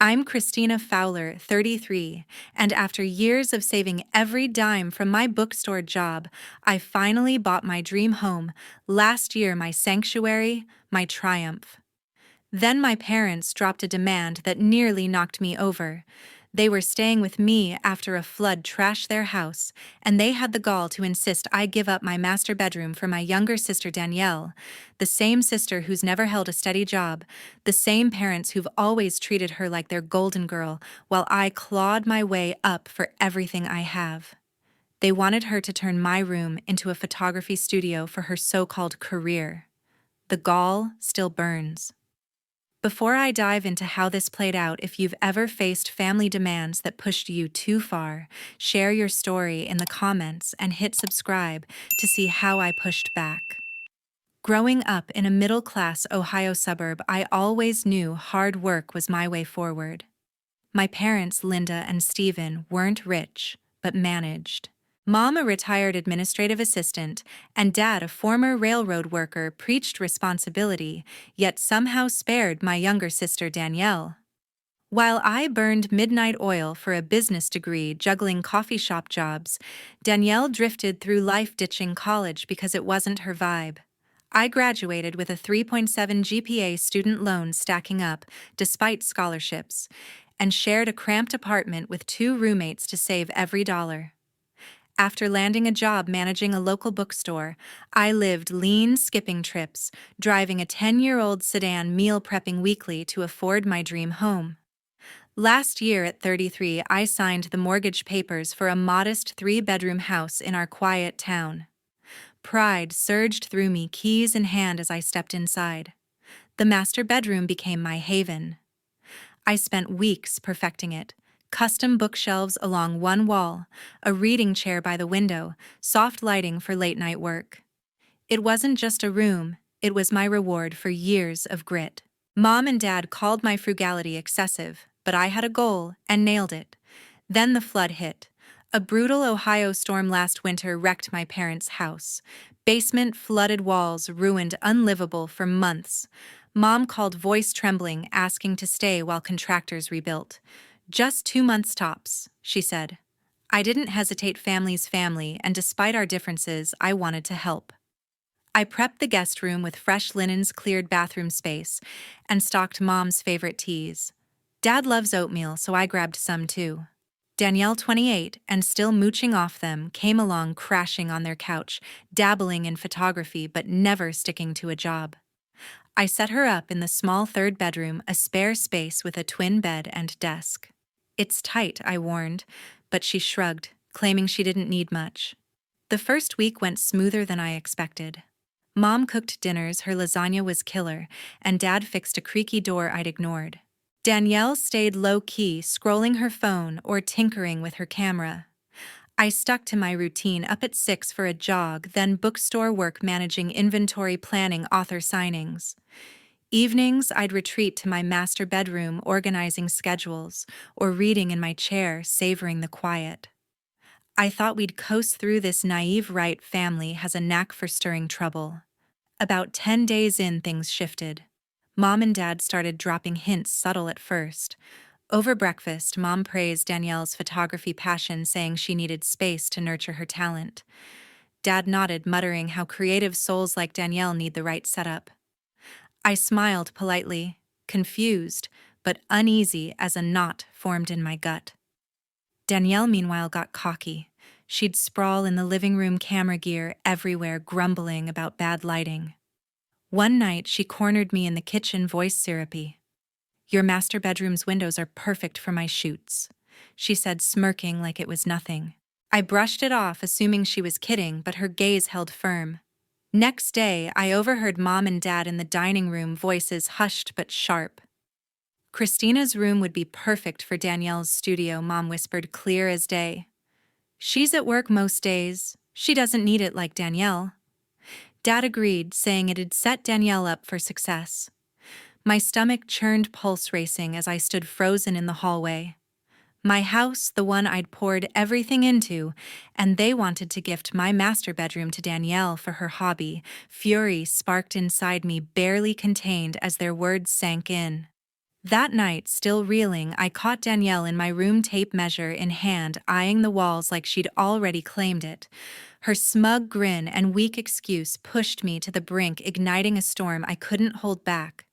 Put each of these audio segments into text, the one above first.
I'm Christina Fowler, 33, and after years of saving every dime from my bookstore job, I finally bought my dream home, last year my sanctuary, my triumph. Then my parents dropped a demand that nearly knocked me over. They were staying with me after a flood trashed their house, and they had the gall to insist I give up my master bedroom for my younger sister Danielle, the same sister who's never held a steady job, the same parents who've always treated her like their golden girl, while I clawed my way up for everything I have. They wanted her to turn my room into a photography studio for her so-called career. The gall still burns. Before I dive into how this played out, if you've ever faced family demands that pushed you too far, share your story in the comments and hit subscribe to see how I pushed back. Growing up in a middle-class Ohio suburb, I always knew hard work was my way forward. My parents, Linda and Stephen, weren't rich, but managed. Mom, a retired administrative assistant, and Dad, a former railroad worker, preached responsibility, yet somehow spared my younger sister Danielle. While I burned midnight oil for a business degree juggling coffee shop jobs, Danielle drifted through life ditching college because it wasn't her vibe. I graduated with a 3.7 GPA, student loans stacking up, despite scholarships, and shared a cramped apartment with 2 roommates to save every dollar. After landing a job managing a local bookstore, I lived lean, skipping trips, driving a 10-year-old sedan, meal prepping weekly to afford my dream home. Last year at 33, I signed the mortgage papers for a modest 3-bedroom house in our quiet town. Pride surged through me, keys in hand, as I stepped inside. The master bedroom became my haven. I spent weeks perfecting it. Custom bookshelves along one wall, a reading chair by the window, soft lighting for late-night work. It wasn't just a room, it was my reward for years of grit. Mom and Dad called my frugality excessive, but I had a goal and nailed it. Then the flood hit. A brutal Ohio storm last winter wrecked my parents' house. Basement flooded, walls ruined, unlivable for months. Mom called, voice trembling, asking to stay while contractors rebuilt. "Just 2 months tops," she said. I didn't hesitate. Family's family, and despite our differences, I wanted to help. I prepped the guest room with fresh linens, cleared bathroom space, and stocked Mom's favorite teas. Dad loves oatmeal, so I grabbed some too. Danielle, 28, and still mooching off them, came along, crashing on their couch, dabbling in photography but never sticking to a job. I set her up in the small 3rd bedroom, a spare space with a twin bed and desk. "It's tight," I warned, but she shrugged, claiming she didn't need much. The first week went smoother than I expected. Mom cooked dinners, her lasagna was killer, and Dad fixed a creaky door I'd ignored. Danielle stayed low-key, scrolling her phone or tinkering with her camera. I stuck to my routine, up at 6 for a jog, then bookstore work, managing inventory, planning author signings. Evenings, I'd retreat to my master bedroom, organizing schedules, or reading in my chair, savoring the quiet. I thought we'd coast through this. Naive, right? Family has a knack for stirring trouble. About 10 days in, things shifted. Mom and Dad started dropping hints, subtle at first. Over breakfast, Mom praised Danielle's photography passion, saying she needed space to nurture her talent. Dad nodded, muttering how creative souls like Danielle need the right setup. I smiled politely, confused, but uneasy as a knot formed in my gut. Danielle, meanwhile, got cocky. She'd sprawl in the living room, camera gear everywhere, grumbling about bad lighting. One night, she cornered me in the kitchen, voice syrupy. "Your master bedroom's windows are perfect for my shoots," she said, smirking like it was nothing. I brushed it off, assuming she was kidding, but her gaze held firm. Next day, I overheard Mom and Dad in the dining room, voices hushed but sharp. "Christina's room would be perfect for Danielle's studio," Mom whispered, clear as day. "She's at work most days. She doesn't need it like Danielle." Dad agreed, saying it'd set Danielle up for success. My stomach churned, pulse racing, as I stood frozen in the hallway. My house, the one I'd poured everything into, and they wanted to gift my master bedroom to Danielle for her hobby. Fury sparked inside me, barely contained as their words sank in. That night, still reeling, I caught Danielle in my room, tape measure in hand, eyeing the walls like she'd already claimed it. Her smug grin and weak excuse pushed me to the brink, igniting a storm I couldn't hold back.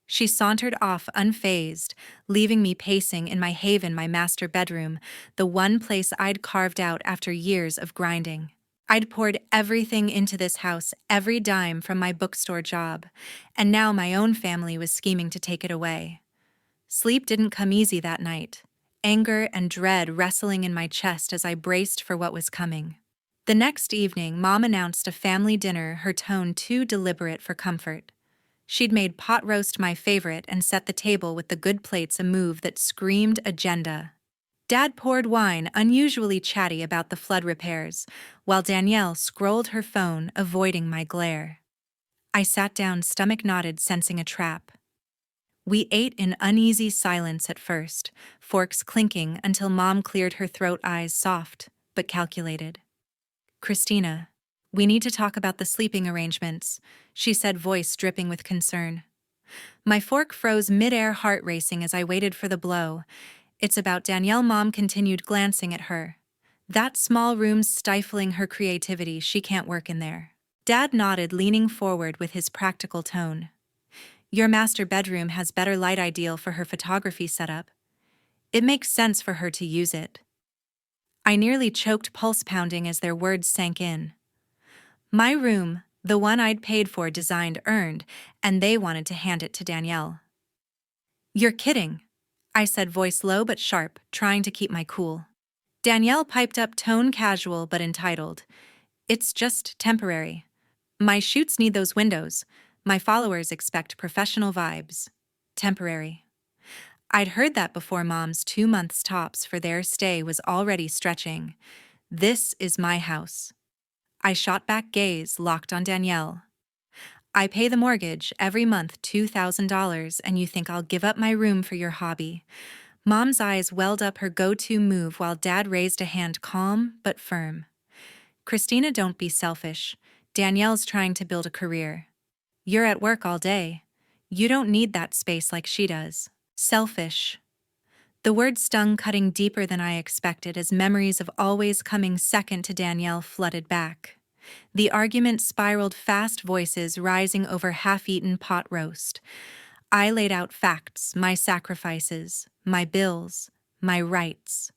She sauntered off unfazed, leaving me pacing in my haven, my master bedroom, the one place I'd carved out after years of grinding. I'd poured everything into this house, every dime from my bookstore job, and now my own family was scheming to take it away. Sleep didn't come easy that night, anger and dread wrestling in my chest as I braced for what was coming. The next evening, Mom announced a family dinner, her tone too deliberate for comfort. She'd made pot roast my favorite and set the table with the good plates, a move that screamed agenda. Dad poured wine, unusually chatty about the flood repairs, while Danielle scrolled her phone, avoiding my glare. I sat down, stomach knotted, sensing a trap. We ate in uneasy silence at first, forks clinking until Mom cleared her throat, eyes soft, but calculated. "Christina, we need to talk about the sleeping arrangements," she said, voice dripping with concern. My fork froze mid-air, heart racing as I waited for the blow. "It's about Danielle," Mom continued, glancing at her. "That small room's stifling her creativity. She can't work in there." Dad nodded, leaning forward with his practical tone. "Your master bedroom has better light, ideal for her photography setup. It makes sense for her to use it." I nearly choked, pulse pounding as their words sank in. My room, the one I'd paid for, designed, earned, and they wanted to hand it to Danielle. "You're kidding," I said, voice low but sharp, trying to keep my cool. Danielle piped up, tone casual but entitled. "It's just temporary. My shoots need those windows. My followers expect professional vibes. Temporary." I'd heard that before. Mom's 2 months tops for their stay was already stretching. "This is my house." I shot back, gaze locked on Danielle. "I pay the mortgage every month, $2,000, and you think I'll give up my room for your hobby?" Mom's eyes welled up, her go-to move, while Dad raised a hand, calm but firm. "Christina, don't be selfish. Danielle's trying to build a career. You're at work all day. You don't need that space like she does." Selfish. The word stung, cutting deeper than I expected as memories of always coming second to Danielle flooded back. The argument spiraled, fast voices rising over half-eaten pot roast. I laid out facts, my sacrifices, my bills, my rights.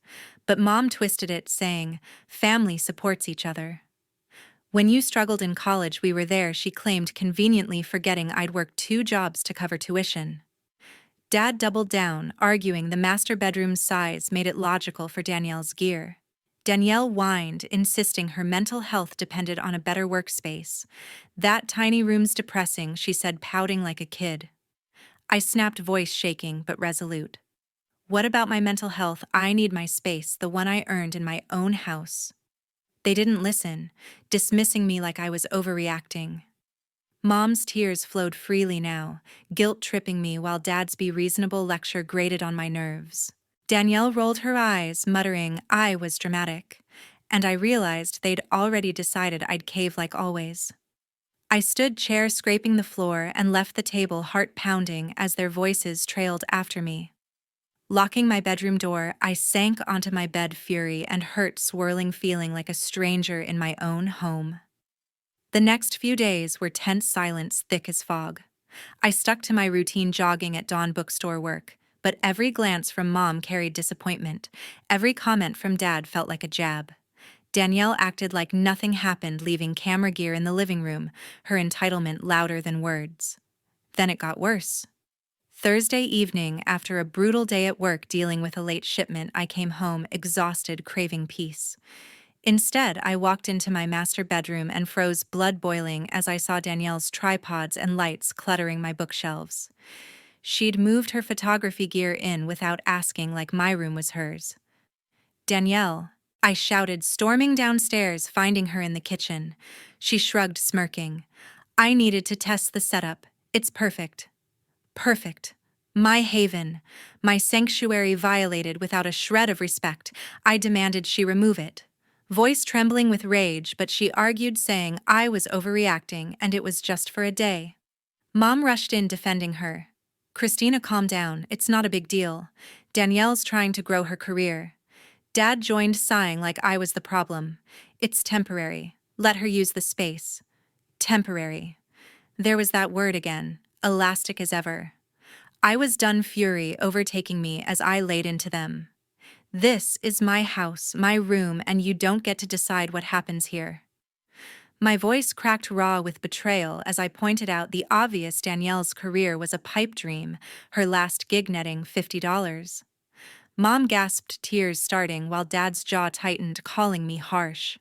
But Mom twisted it, saying, "Family supports each other." "When you struggled in college, we were there," she claimed, conveniently forgetting I'd worked 2 jobs to cover tuition. Dad doubled down, arguing the master bedroom's size made it logical for Danielle's gear. Danielle whined, insisting her mental health depended on a better workspace. "That tiny room's depressing," she said, pouting like a kid. I snapped, voice shaking but resolute. "What about my mental health? I need my space, the one I earned in my own house." They didn't listen, dismissing me like I was overreacting. Mom's tears flowed freely now, guilt tripping me, while Dad's be reasonable lecture grated on my nerves. Danielle rolled her eyes, muttering I was dramatic, and I realized they'd already decided I'd cave like always. I stood, chair scraping the floor, and left the table, heart pounding, as their voices trailed after me. Locking my bedroom door, I sank onto my bed, fury and hurt swirling, feeling like a stranger in my own home. The next few days were tense, silence thick as fog. I stuck to my routine, jogging at dawn, bookstore work, but every glance from Mom carried disappointment. Every comment from Dad felt like a jab. Danielle acted like nothing happened, leaving camera gear in the living room, her entitlement louder than words. Then it got worse. Thursday evening, after a brutal day at work dealing with a late shipment, I came home exhausted, craving peace. Instead, I walked into my master bedroom and froze, blood boiling, as I saw Danielle's tripods and lights cluttering my bookshelves. She'd moved her photography gear in without asking, like my room was hers. "Danielle," I shouted, storming downstairs, finding her in the kitchen. She shrugged, smirking. "I needed to test the setup. It's perfect." Perfect. My haven, my sanctuary, violated without a shred of respect. I demanded she remove it. Voice trembling with rage, but she argued, saying I was overreacting and it was just for a day. Mom rushed in, defending her. Christina, calm down. It's not a big deal. Danielle's trying to grow her career. Dad joined, sighing like I was the problem. It's temporary. Let her use the space. Temporary. There was that word again, elastic as ever. I was done, fury overtaking me as I laid into them. This is my house, my room, and you don't get to decide what happens here. My voice cracked raw with betrayal as I pointed out the obvious. Danielle's career was a pipe dream, her last gig netting $50. Mom gasped, tears starting while Dad's jaw tightened, calling me harsh.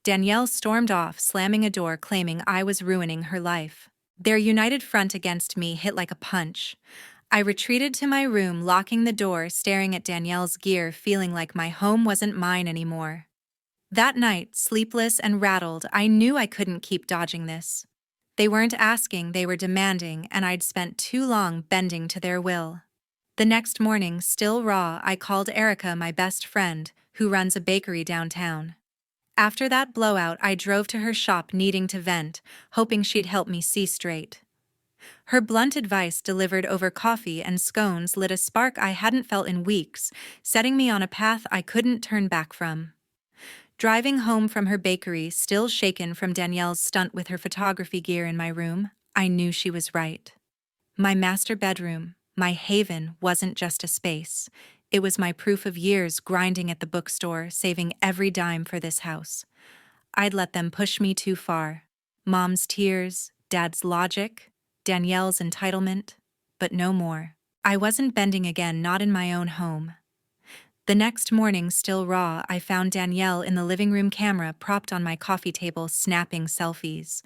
Danielle stormed off, slamming a door, claiming I was ruining her life. Their united front against me hit like a punch. I retreated to my room, locking the door, staring at Danielle's gear, feeling like my home wasn't mine anymore. That night, sleepless and rattled, I knew I couldn't keep dodging this. They weren't asking, they were demanding, and I'd spent too long bending to their will. The next morning, still raw, I called Erica, my best friend, who runs a bakery downtown. After that blowout, I drove to her shop, needing to vent, hoping she'd help me see straight. Her blunt advice, delivered over coffee and scones, lit a spark I hadn't felt in weeks, setting me on a path I couldn't turn back from. Driving home from her bakery, still shaken from Danielle's stunt with her photography gear in my room, I knew she was right. My master bedroom, my haven, wasn't just a space. It was my proof of years grinding at the bookstore, saving every dime for this house. I'd let them push me too far. Mom's tears, Dad's logic, Danielle's entitlement, but no more. I wasn't bending again, not in my own home. The next morning, still raw, I found Danielle in the living room, camera propped on my coffee table, snapping selfies.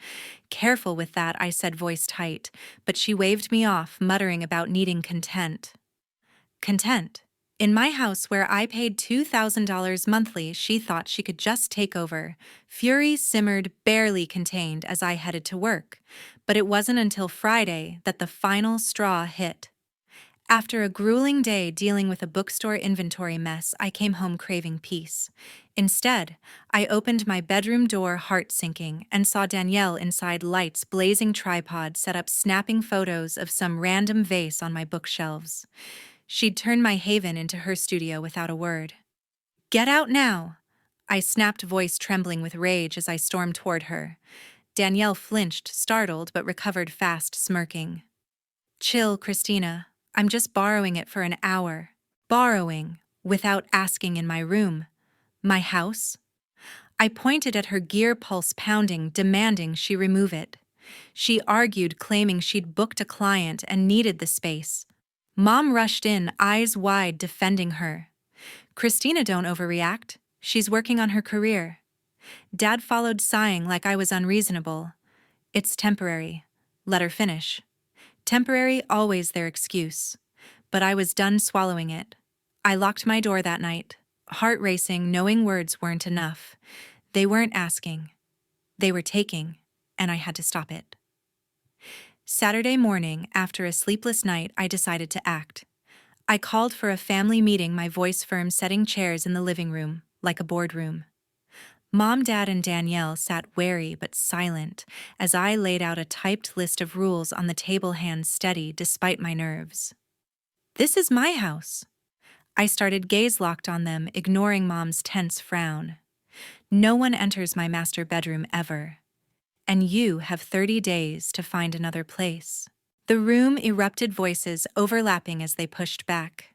Careful with that, I said, voice tight, but she waved me off, muttering about needing content. Content? In my house where I paid $2,000 monthly, she thought she could just take over. Fury simmered, barely contained, as I headed to work. But it wasn't until Friday that the final straw hit. After a grueling day dealing with a bookstore inventory mess, I came home craving peace. Instead, I opened my bedroom door, heart sinking, and saw Danielle inside, lights blazing, tripod set up, snapping photos of some random vase on my bookshelves. She'd turned my haven into her studio without a word. "Get out now!" I snapped, voice trembling with rage as I stormed toward her. Danielle flinched, startled, but recovered fast, smirking. "Chill, Christina. I'm just borrowing it for an hour." Borrowing, without asking, in my room. My house? I pointed at her gear, pulse pounding, demanding she remove it. She argued, claiming she'd booked a client and needed the space. Mom rushed in, eyes wide, defending her. "Christina, don't overreact. She's working on her career." Dad followed, sighing like I was unreasonable. "It's temporary. Let her finish." Temporary, always their excuse. But I was done swallowing it. I locked my door that night, heart racing, knowing words weren't enough. They weren't asking. They were taking, and I had to stop it. Saturday morning, after a sleepless night, I decided to act. I called for a family meeting, my voice firm, setting chairs in the living room, like a boardroom. Mom, Dad, and Danielle sat wary but silent as I laid out a typed list of rules on the table, hands steady despite my nerves. "This is my house." I started, gaze locked on them, ignoring Mom's tense frown. "No one enters my master bedroom ever. And you have 30 days to find another place." The room erupted, voices overlapping as they pushed back.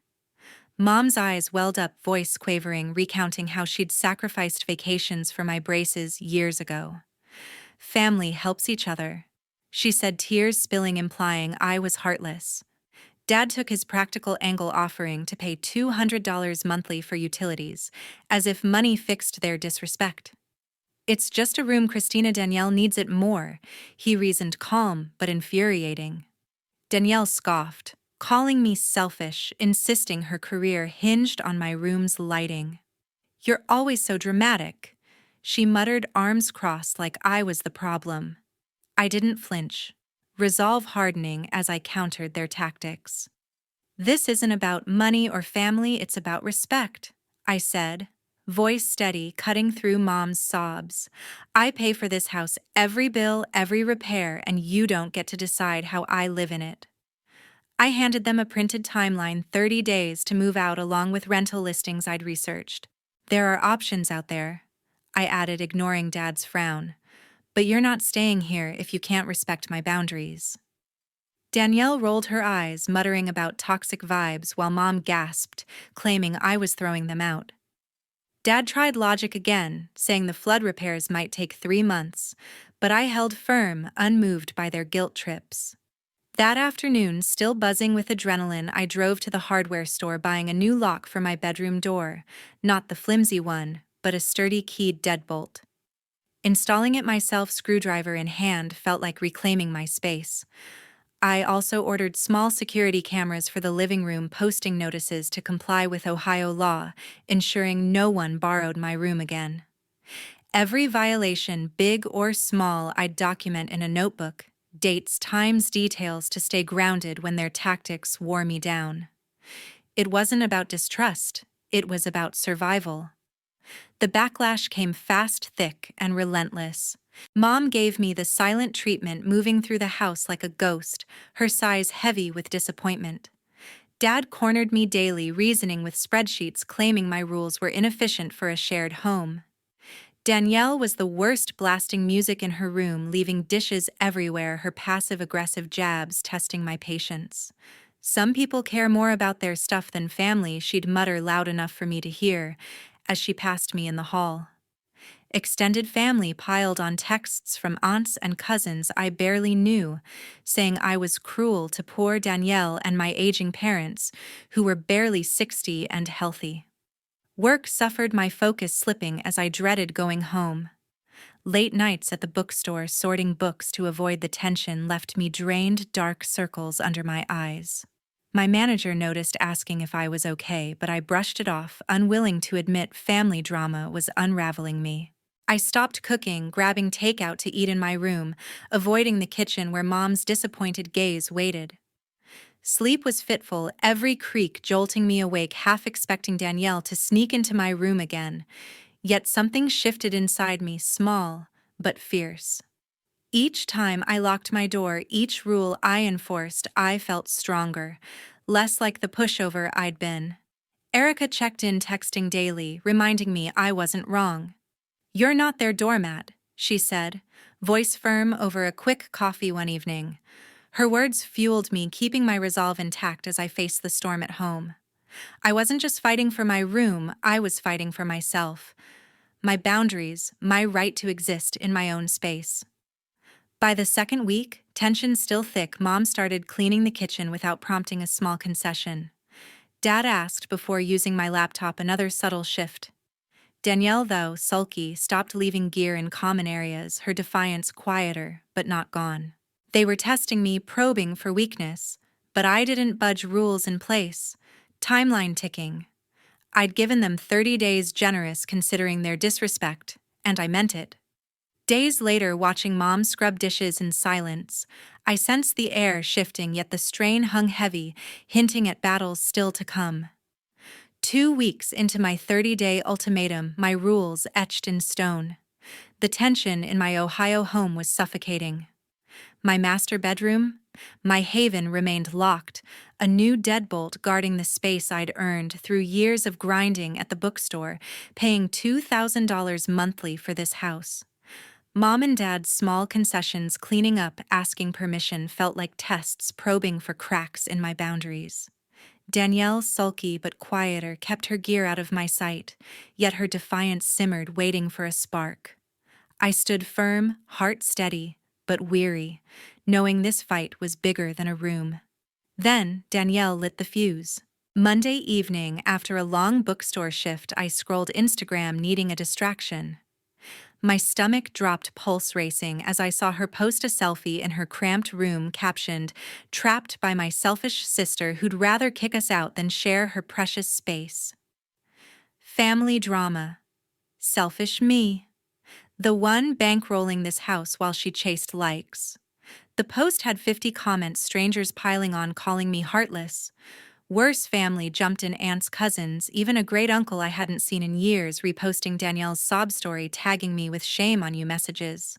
Mom's eyes welled up, voice quavering, recounting how she'd sacrificed vacations for my braces years ago. "Family helps each other," she said, tears spilling, implying I was heartless. Dad took his practical angle, offering to pay $200 monthly for utilities, as if money fixed their disrespect. "It's just a room, Christina. Danielle needs it more," he reasoned, calm but infuriating. Danielle scoffed, calling me selfish, insisting her career hinged on my room's lighting. "You're always so dramatic," she muttered, arms crossed like I was the problem. I didn't flinch, resolve hardening as I countered their tactics. "This isn't about money or family, it's about respect," I said, voice steady, cutting through Mom's sobs. "I pay for this house, every bill, every repair, and you don't get to decide how I live in it." I handed them a printed timeline, 30 days to move out along with rental listings I'd researched. There are options out there, I added, ignoring Dad's frown. But you're not staying here if you can't respect my boundaries. Danielle rolled her eyes, muttering about toxic vibes while Mom gasped, claiming I was throwing them out. Dad tried logic again, saying the flood repairs might take 3 months, but I held firm, unmoved by their guilt trips. That afternoon, still buzzing with adrenaline, I drove to the hardware store buying a new lock for my bedroom door, not the flimsy one, but a sturdy keyed deadbolt. Installing it myself, screwdriver in hand, felt like reclaiming my space. I also ordered small security cameras for the living room, posting notices to comply with Ohio law, ensuring no one borrowed my room again. Every violation, big or small, I'd document in a notebook, dates, times, details to stay grounded when their tactics wore me down. It wasn't about distrust, it was about survival. The backlash came fast, thick, and relentless. Mom gave me the silent treatment, moving through the house like a ghost, her sighs heavy with disappointment. Dad cornered me daily, reasoning with spreadsheets, claiming my rules were inefficient for a shared home. Danielle was the worst, blasting music in her room, leaving dishes everywhere, her passive-aggressive jabs testing my patience. Some people care more about their stuff than family, she'd mutter loud enough for me to hear, as she passed me in the hall. Extended family piled on texts from aunts and cousins I barely knew, saying I was cruel to poor Danielle and my aging parents, who were barely 60 and healthy. Work suffered, my focus slipping as I dreaded going home. Late nights at the bookstore sorting books to avoid the tension left me drained, dark circles under my eyes. My manager noticed, asking if I was okay, but I brushed it off, unwilling to admit family drama was unraveling me. I stopped cooking, grabbing takeout to eat in my room, avoiding the kitchen where Mom's disappointed gaze waited. Sleep was fitful, every creak jolting me awake, half expecting Danielle to sneak into my room again. Yet something shifted inside me, small but fierce. Each time I locked my door, each rule I enforced, I felt stronger, less like the pushover I'd been. Erica checked in, texting daily, reminding me I wasn't wrong. "You're not their doormat," she said, voice firm over a quick coffee one evening. Her words fueled me, keeping my resolve intact as I faced the storm at home. I wasn't just fighting for my room, I was fighting for myself. My boundaries, my right to exist in my own space. By the second week, tension still thick, Mom started cleaning the kitchen without prompting a small concession. Dad asked before using my laptop, another subtle shift. Danielle, though sulky, stopped leaving gear in common areas, her defiance quieter, but not gone. They were testing me, probing for weakness, but I didn't budge, rules in place. Timeline ticking. I'd given them 30 days, generous considering their disrespect, and I meant it. Days later, watching Mom scrub dishes in silence, I sensed the air shifting, yet the strain hung heavy, hinting at battles still to come. 2 weeks into my 30-day ultimatum, my rules etched in stone. The tension in my Ohio home was suffocating. My master bedroom, my haven, remained locked, a new deadbolt guarding the space I'd earned through years of grinding at the bookstore, paying $2,000 monthly for this house. Mom and Dad's small concessions, cleaning up, asking permission, felt like tests, probing for cracks in my boundaries. Danielle, sulky but quieter, kept her gear out of my sight, yet her defiance simmered, waiting for a spark. I stood firm, heart steady, but weary, knowing this fight was bigger than a room. Then Danielle lit the fuse. Monday evening, after a long bookstore shift, I scrolled Instagram, needing a distraction. My stomach dropped, pulse racing, as I saw her post a selfie in her cramped room captioned, "Trapped by my selfish sister who'd rather kick us out than share her precious space." Family drama. Selfish me. The one bankrolling this house while she chased likes. The post had 50 comments, strangers piling on, calling me heartless. Worse, family jumped in, aunts, cousins, even a great uncle I hadn't seen in years, reposting Danielle's sob story, tagging me with "shame on you" messages.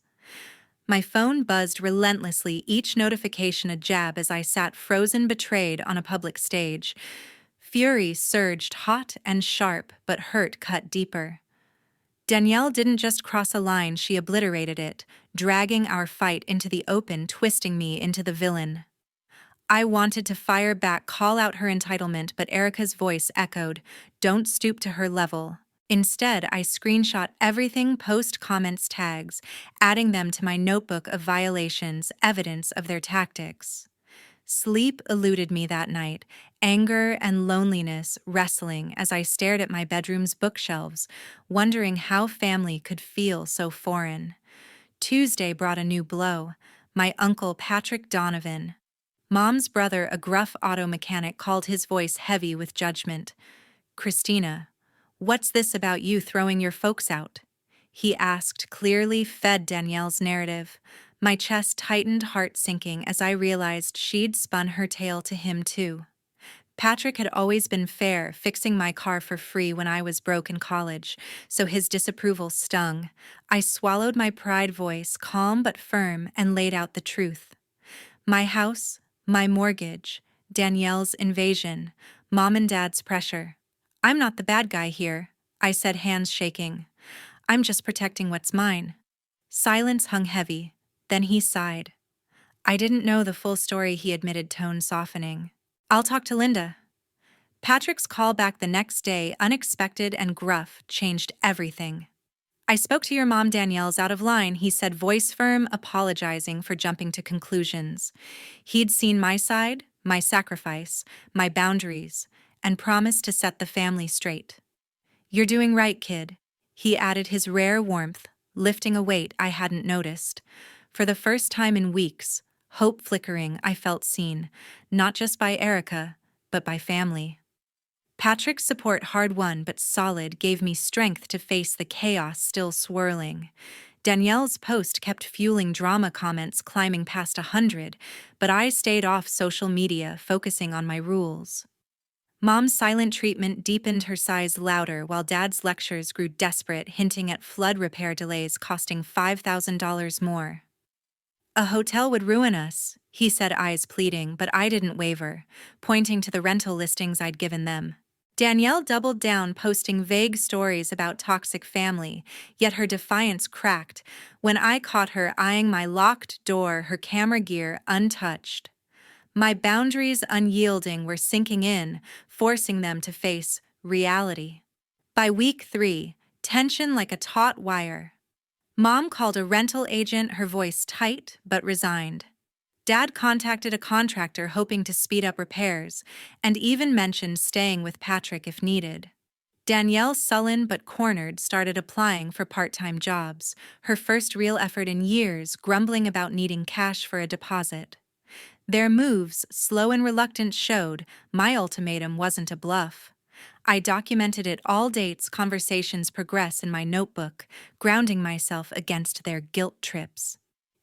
My phone buzzed relentlessly, each notification a jab as I sat frozen betrayed on a public stage. Fury surged hot and sharp, but hurt cut deeper. Danielle didn't just cross a line, she obliterated it, dragging our fight into the open, twisting me into the villain. I wanted to fire back, call out her entitlement, but Erica's voice echoed, "Don't stoop to her level." Instead, I screenshot everything, post comments, tags, adding them to my notebook of violations, evidence of their tactics. Sleep eluded me that night, anger and loneliness wrestling as I stared at my bedroom's bookshelves, wondering how family could feel so foreign. Tuesday brought a new blow. My uncle Patrick Donovan, Mom's brother, a gruff auto mechanic, called, his voice heavy with judgment. "Christina, what's this about you throwing your folks out?" he asked, clearly fed Danielle's narrative. My chest tightened, heart sinking, as I realized she'd spun her tale to him too. Patrick had always been fair, fixing my car for free when I was broke in college, so his disapproval stung. I swallowed my pride, voice calm but firm, and laid out the truth. My house, my mortgage, Danielle's invasion, Mom and Dad's pressure. "I'm not the bad guy here," I said, hands shaking. "I'm just protecting what's mine." Silence hung heavy. Then he sighed. "I didn't know the full story," he admitted, tone softening. "I'll talk to Linda." Patrick's call back the next day, unexpected and gruff, changed everything. "I spoke to your mom. Danielle's out of line," he said, voice firm, apologizing for jumping to conclusions. He'd seen my side, my sacrifice, my boundaries, and promised to set the family straight. "You're doing right, kid," he added, his rare warmth lifting a weight I hadn't noticed. For the first time in weeks, hope flickering, I felt seen, not just by Erica, but by family. Patrick's support, hard won but solid, gave me strength to face the chaos still swirling. Danielle's post kept fueling drama, comments climbing past 100, but I stayed off social media, focusing on my rules. Mom's silent treatment deepened, her sighs louder, while Dad's lectures grew desperate, hinting at flood repair delays costing $5,000 more. "A hotel would ruin us," he said, eyes pleading, but I didn't waver, pointing to the rental listings I'd given them. Danielle doubled down, posting vague stories about toxic family, yet her defiance cracked when I caught her eyeing my locked door, her camera gear untouched. My boundaries, unyielding, were sinking in, forcing them to face reality. By week 3, tension like a taut wire. Mom called a rental agent, her voice tight but resigned. Dad contacted a contractor hoping to speed up repairs, and even mentioned staying with Patrick if needed. Danielle, sullen but cornered, started applying for part-time jobs, her first real effort in years, grumbling about needing cash for a deposit. Their moves, slow and reluctant, showed my ultimatum wasn't a bluff. I documented it, all dates, conversations, progress in my notebook, grounding myself against their guilt trips.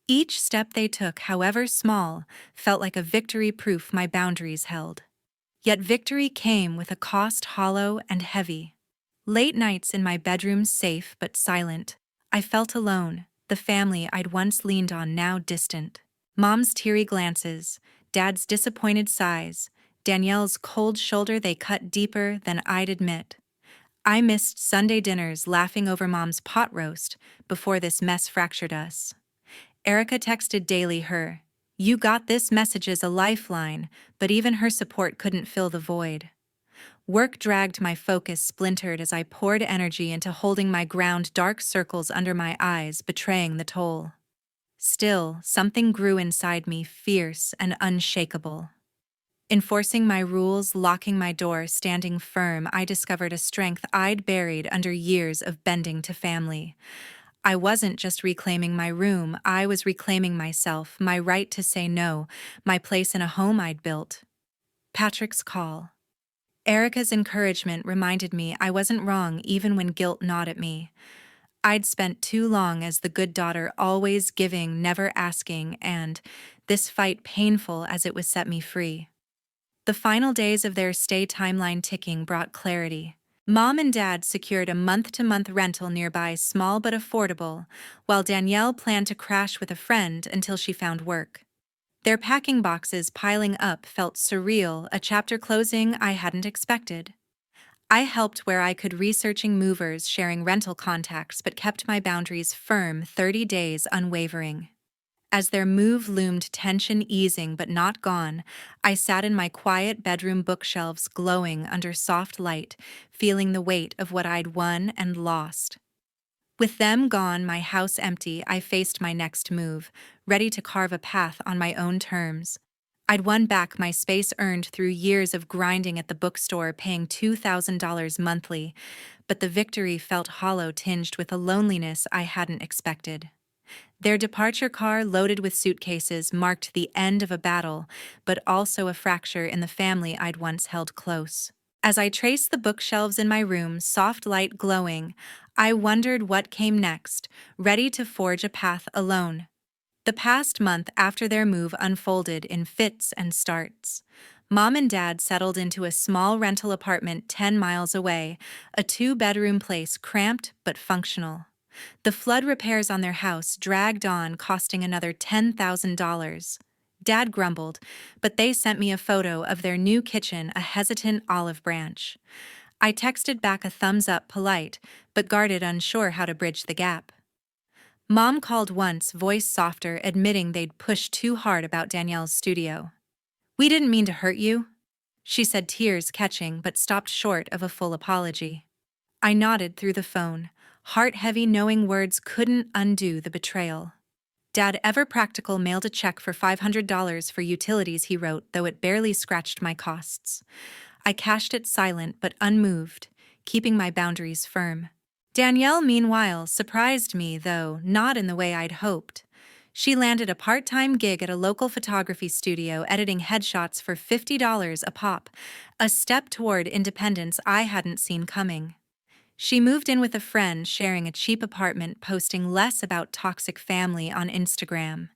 Each step they took, however small, felt like a victory, proof my boundaries held. Yet victory came with a cost, hollow and heavy. Late nights in my bedroom, safe but silent, I felt alone, the family I'd once leaned on now distant. Mom's teary glances, Dad's disappointed sighs, Danielle's cold shoulder, they cut deeper than I'd admit. I missed Sunday dinners, laughing over Mom's pot roast before this mess fractured us. Erica texted daily, her "You got this" messages a lifeline, but even her support couldn't fill the void. Work dragged, my focus splintered as I poured energy into holding my ground, dark circles under my eyes betraying the toll. Still, something grew inside me, fierce and unshakable. Enforcing my rules, locking my door, standing firm, I discovered a strength I'd buried under years of bending to family. I wasn't just reclaiming my room, I was reclaiming myself, my right to say no, my place in a home I'd built. Patrick's call. Erica's encouragement reminded me I wasn't wrong even when guilt gnawed at me. I'd spent too long as the good daughter, always giving, never asking, and this fight, painful as it was, set me free. The final days of their stay, timeline ticking, brought clarity. Mom and Dad secured a month-to-month rental nearby, small but affordable, while Danielle planned to crash with a friend until she found work. Their packing boxes piling up felt surreal, a chapter closing I hadn't expected. I helped where I could, researching movers, sharing rental contacts, but kept my boundaries firm, 30 days unwavering. As their move loomed, tension easing but not gone, I sat in my quiet bedroom, bookshelves glowing under soft light, feeling the weight of what I'd won and lost. With them gone, my house empty, I faced my next move, ready to carve a path on my own terms. I'd won back my space earned through years of grinding at the bookstore, paying $2,000 monthly, but the victory felt hollow, tinged with a loneliness I hadn't expected. Their departure car, loaded with suitcases, marked the end of a battle, but also a fracture in the family I'd once held close. As I traced the bookshelves in my room, soft light glowing, I wondered what came next, ready to forge a path alone. The past month after their move unfolded in fits and starts. Mom and Dad settled into a small rental apartment 10 miles away, a two-bedroom place, cramped but functional. The flood repairs on their house dragged on, costing another $10,000. Dad grumbled, but they sent me a photo of their new kitchen, a hesitant olive branch. I texted back a thumbs up, polite, but guarded, unsure how to bridge the gap. Mom called once, voice softer, admitting they'd pushed too hard about Danielle's studio. "We didn't mean to hurt you," she said, tears catching, but stopped short of a full apology. I nodded through the phone, heart heavy, knowing words couldn't undo the betrayal. Dad, ever practical, mailed a check for $500 for utilities, he wrote, though it barely scratched my costs. I cashed it, silent but unmoved, keeping my boundaries firm. Danielle, meanwhile, surprised me, though not in the way I'd hoped. She landed a part-time gig at a local photography studio, editing headshots for $50 a pop, a step toward independence I hadn't seen coming. She moved in with a friend, sharing a cheap apartment, posting less about toxic family on Instagram.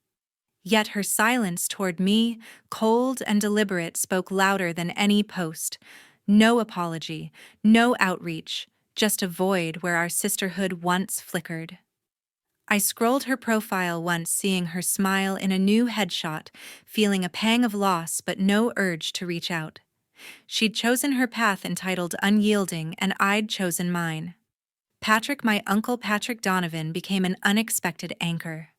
Yet her silence toward me, cold and deliberate, spoke louder than any post. No apology, no outreach, just a void where our sisterhood once flickered. I scrolled her profile once, seeing her smile in a new headshot, feeling a pang of loss but no urge to reach out. She'd chosen her path, entitled unyielding, and I'd chosen mine. My uncle Patrick Donovan, became an unexpected anchor.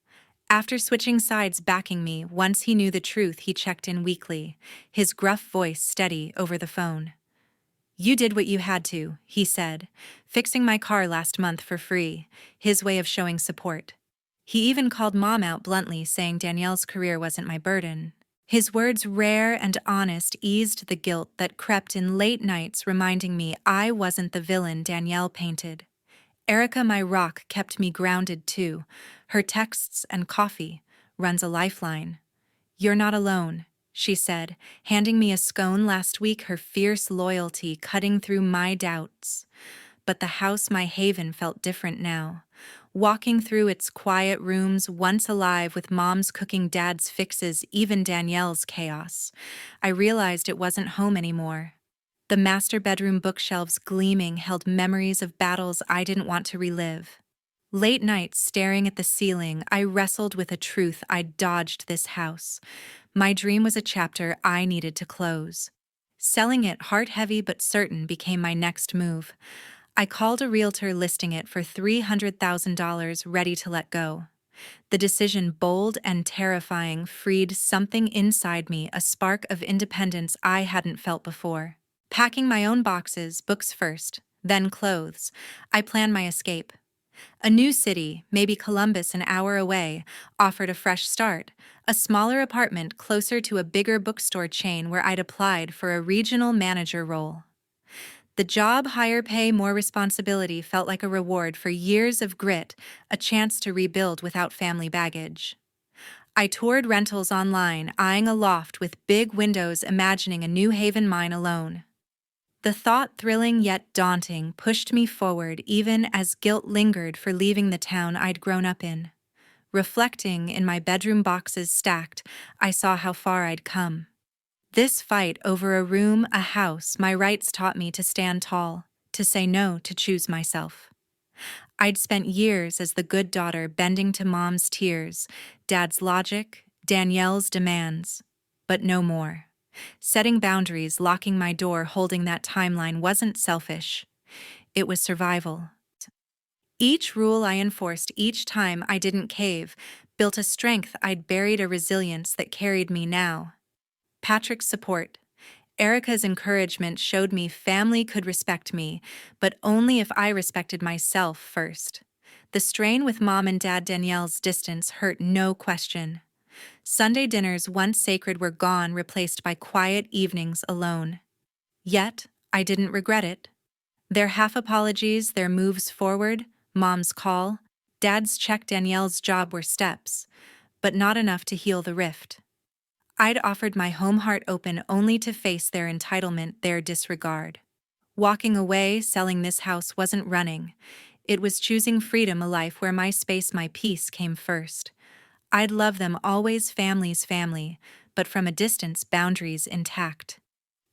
After switching sides, backing me once he knew the truth, he checked in weekly, his gruff voice steady over the phone. "You did what you had to," he said, "fixing my car last month for free," his way of showing support. He even called Mom out bluntly, saying Danielle's career wasn't my burden. His words, rare and honest, eased the guilt that crept in late nights, reminding me I wasn't the villain Danielle painted. Erica, my rock, kept me grounded too. Her texts and coffee runs a lifeline. "You're not alone," she said, handing me a scone last week, her fierce loyalty cutting through my doubts. But the house, my haven, felt different now. Walking through its quiet rooms, once alive with Mom's cooking, Dad's fixes, even Danielle's chaos, I realized it wasn't home anymore. The master bedroom bookshelves, gleaming, held memories of battles I didn't want to relive. Late nights, staring at the ceiling, I wrestled with a truth I'd dodged this house. My dream was a chapter I needed to close. Selling it, heart-heavy but certain, became my next move. I called a realtor, listing it for $300,000, ready to let go. The decision, bold and terrifying, freed something inside me, a spark of independence I hadn't felt before. Packing my own boxes, books first, then clothes, I planned my escape. A new city, maybe Columbus an hour away, offered a fresh start, a smaller apartment closer to a bigger bookstore chain where I'd applied for a regional manager role. The job, higher pay, more responsibility, felt like a reward for years of grit, a chance to rebuild without family baggage. I toured rentals online, eyeing a loft with big windows, imagining a New Haven mine alone. The thought, thrilling yet daunting, pushed me forward even as guilt lingered for leaving the town I'd grown up in. Reflecting in my bedroom boxes stacked, I saw how far I'd come. This fight over a room, a house, my rights taught me to stand tall, to say no, to choose myself. I'd spent years as the good daughter bending to mom's tears, dad's logic, Danielle's demands. But no more. Setting boundaries, locking my door, holding that timeline wasn't selfish. It was survival. Each rule I enforced, each time I didn't cave, built a strength I'd buried, a resilience that carried me now. Patrick's support, Erica's encouragement showed me family could respect me, but only if I respected myself first. The strain with mom and dad, Danielle's distance hurt, no question. Sunday dinners, once sacred, were gone, replaced by quiet evenings alone. Yet, I didn't regret it. Their half apologies, their moves forward, mom's call, dad's check, Danielle's job were steps, but not enough to heal the rift. I'd offered my home heart open only to face their entitlement, their disregard. Walking away, selling this house wasn't running. It was choosing freedom, a life where my space, my peace came first. I'd love them always, family's family, but from a distance, boundaries intact.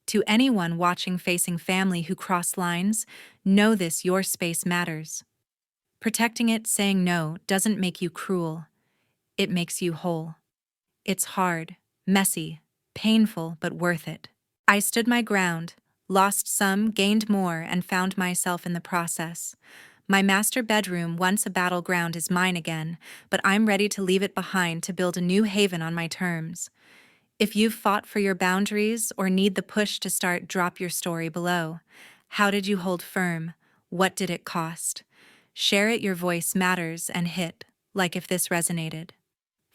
To anyone watching facing family who cross lines, know this: your space matters. Protecting it, saying no, doesn't make you cruel. It makes you whole. It's hard, messy, painful, but worth it. I stood my ground, lost some, gained more, and found myself in the process. My master bedroom, once a battleground, is mine again, but I'm ready to leave it behind to build a new haven on my terms. If you've fought for your boundaries or need the push to start, drop your story below. How did you hold firm? What did it cost? Share it, your voice matters, and hit like if this resonated.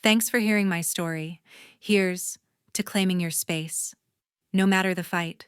Thanks for hearing my story. Here's to claiming your space, no matter the fight.